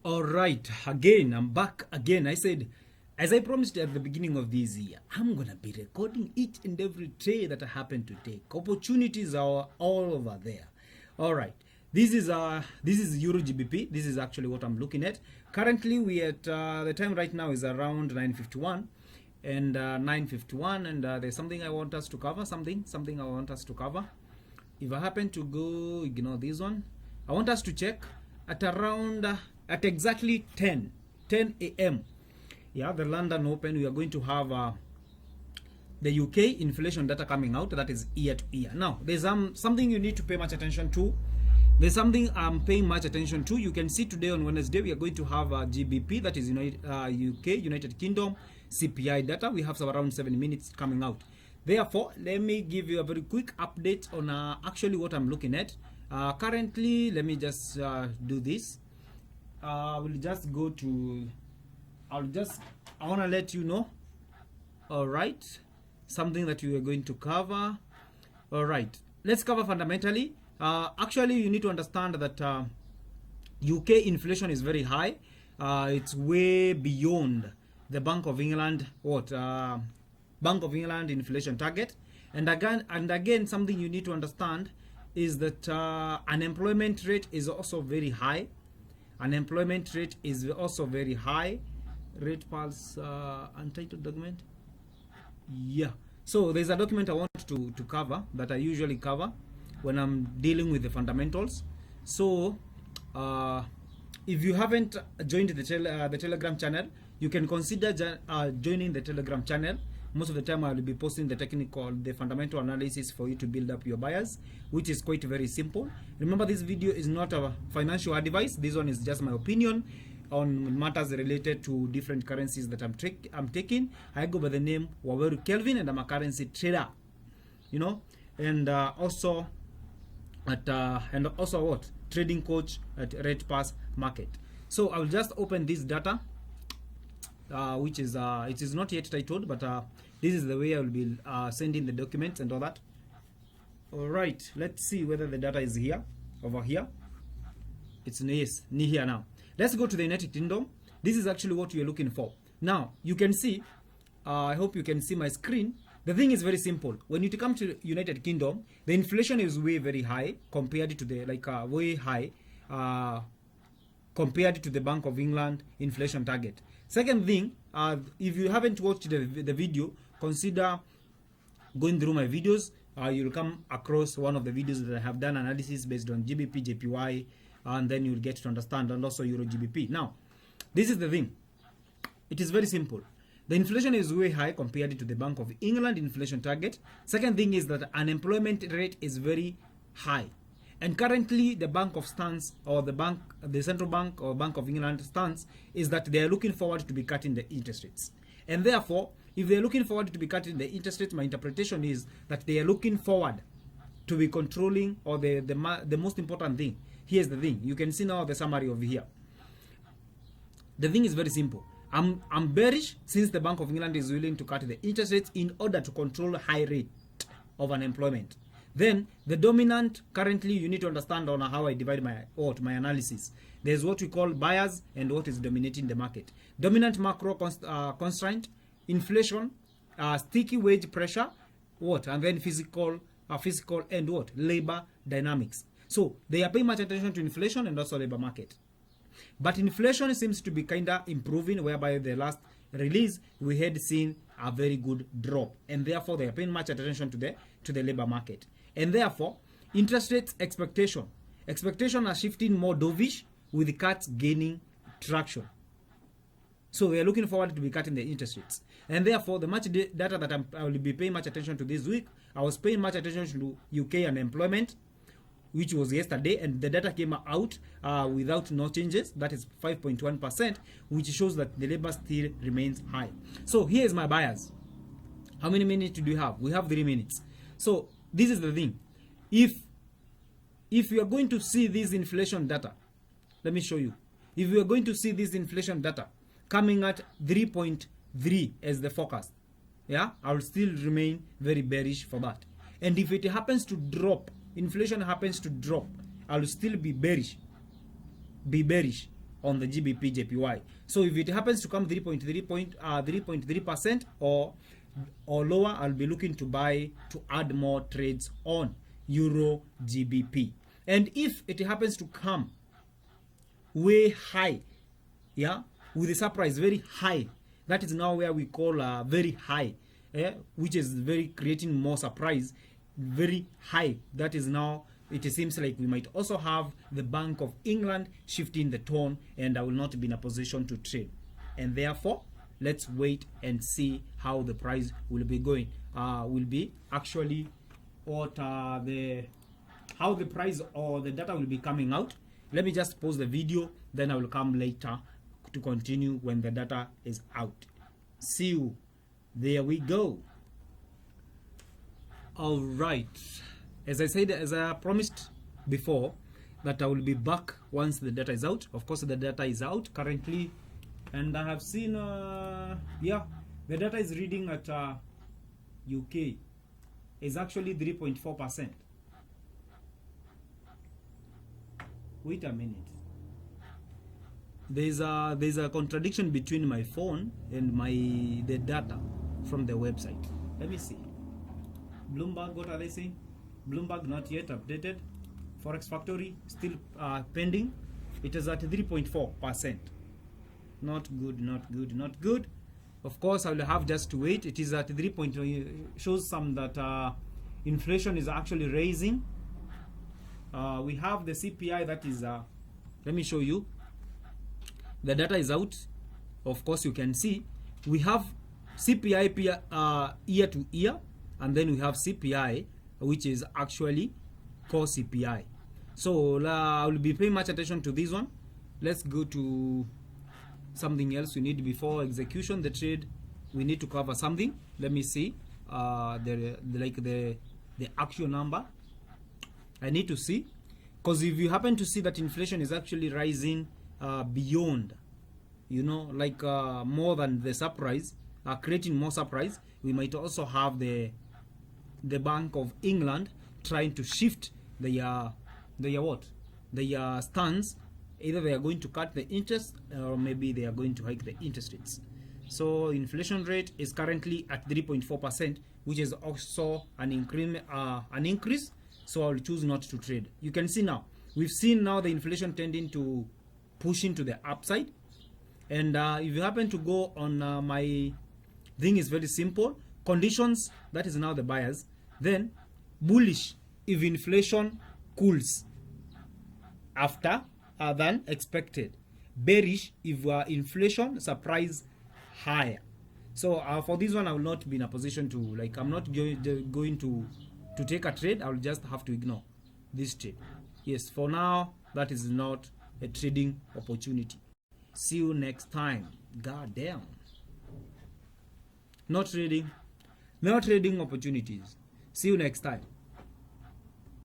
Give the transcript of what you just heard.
All right, again, I'm back again. I said, as I promised at the beginning of this year, I'm gonna be recording each and every trade that I happen to take. Opportunities are all over there. All right, this is Eurgbp. This is actually what I'm looking at. Currently, we at the time right now is around 9:51, and 9:51, and there's something I want us to cover. Something I want us to cover. If I happen to go ignore this one, I want us to check at around at exactly 10 a.m. Yeah, the London Open, we are going to have the UK inflation data coming out. That is year to year. Now, there's something you need to pay much attention to. There's something I'm paying much attention to. You can see today on Wednesday, we are going to have GBP, that is UK, United Kingdom, CPI data. We have around 7 minutes coming out. Therefore, let me give you a very quick update on actually what I'm looking at. Currently, let me just do this. We'll just go to, I want to let you know, all right, something that we are going to cover. All right, let's cover fundamentally. Actually, you need to understand that UK inflation is very high. It's way beyond the Bank of England, Bank of England inflation target. And again, something you need to understand is that unemployment rate is also very high. Unemployment rate is also very high. RatePulse untitled document. Yeah. So there's a document I want to cover that I usually cover when I'm dealing with the fundamentals. So if you haven't joined the Telegram channel, you can consider joining the Telegram channel. Most of the time I will be posting the fundamental analysis for you to build up your buyers, which is quite very simple. Remember, this video is not a financial advice. This one is just my opinion on matters related to different currencies that I'm taking. I go by the name Waweru Kelvin, and I'm a currency trader, you know, and also what, trading coach at RatePulse Market. So I'll just open this data. Which is it is not yet titled, but this is the way I will be sending the documents and all that. All right, let's see whether the data is here, over here. It's yes, near here now. Let's go to the United Kingdom. This is actually what we are looking for. Now you can see, I hope you can see my screen. The thing is very simple. When you come to United Kingdom, the inflation is way very high compared to the way high compared to the Bank of England inflation target. Second thing, if you haven't watched the video, consider going through my videos. You'll come across one of the videos that I have done analysis based on GBP, JPY, and then you'll get to understand, and also Eurgbp. Now, this is the thing. It is very simple. The inflation is way high compared to the Bank of England inflation target. Second thing is that unemployment rate is very high. And currently, the bank of stance, or the central bank or Bank of England stance, is that they are looking forward to be cutting the interest rates. And therefore, if they are looking forward to be cutting the interest rates, my interpretation is that they are looking forward to be controlling, or the most important thing. Here's the thing. You can see now the summary over here. The thing is very simple. I'm bearish since the Bank of England is willing to cut the interest rates in order to control high rate of unemployment. Then the dominant, currently you need to understand on how I divide my analysis. There's what we call buyers and what is dominating the market. Dominant macro constraint, inflation, sticky wage pressure, and then physical and labor dynamics. So they are paying much attention to inflation and also labor market. But inflation seems to be kind of improving, whereby the last release we had seen a very good drop, and therefore they are paying much attention to the labor market. And therefore, interest rates expectation are shifting more dovish, with the cuts gaining traction. So we are looking forward to be cutting the interest rates. And therefore, the much data that I will be paying much attention to this week, I was paying much attention to UK unemployment, which was yesterday, and the data came out without no changes. That is 5.1%, which shows that the labor still remains high. So here is my buyers. How many minutes do you have? We have 3 minutes. So this is the thing. If you are going to see this inflation data, let me show you. If you are going to see this inflation data coming at 3.3 as the forecast, yeah, I will still remain very bearish for that. And if it happens to drop, inflation happens to drop, I will still be bearish. on the GBP JPY. So if it happens to come 3.3% or lower, I'll be looking to buy to add more trades on Euro GBP. And if it happens to come way high, yeah, with the surprise very high, that is now where we call very high, which is very creating more surprise, very high. That is now, it seems like we might also have the Bank of England shifting the tone, and I will not be in a position to trade. And therefore, let's wait and see how the price will be going. Will be actually what how the price or the data will be coming out. Let me just pause the video, then I will come later to continue when the data is out. See you. There we go. All right. As I said, as I promised before, that I will be back once the data is out. Of course, the data is out currently, and I have seen, yeah, the data is reading at UK is actually 3.4%. Wait a minute. There's a contradiction between my phone and the data from the website. Let me see. Bloomberg, what are they saying? Bloomberg not yet updated. Forex Factory still pending. It is at 3.4%. Not good, not good, not good. Of course, I will have just to wait. It is at 3. Shows some that inflation is actually raising. We have the CPI that is. Let me show you. The data is out. Of course, you can see we have CPI year to year, and then we have CPI, which is actually core CPI. So I will be paying much attention to this one. Let's go to something else we need before execution. The trade, we need to cover something. Let me see the actual number. I need to see, because if you happen to see that inflation is actually rising beyond, you know, like more than the surprise, creating more surprise, we might also have the Bank of England trying to shift their stance. Either they are going to cut the interest, or maybe they are going to hike the interest rates. So inflation rate is currently at 3.4%, which is also an increase. So I'll choose not to trade. You can see now, we've seen now the inflation tending to push into the upside. And if you happen to go on my thing, is very simple. Conditions, that is now the buyers. Then bullish if inflation cools after than expected. Bearish if inflation surprise higher. So for this one, I will not be in a position to, like, I'm not going to take a trade. I will just have to ignore this trade. Yes, for now, that is not a trading opportunity. See you next time. God damn. No trading opportunities. See you next time.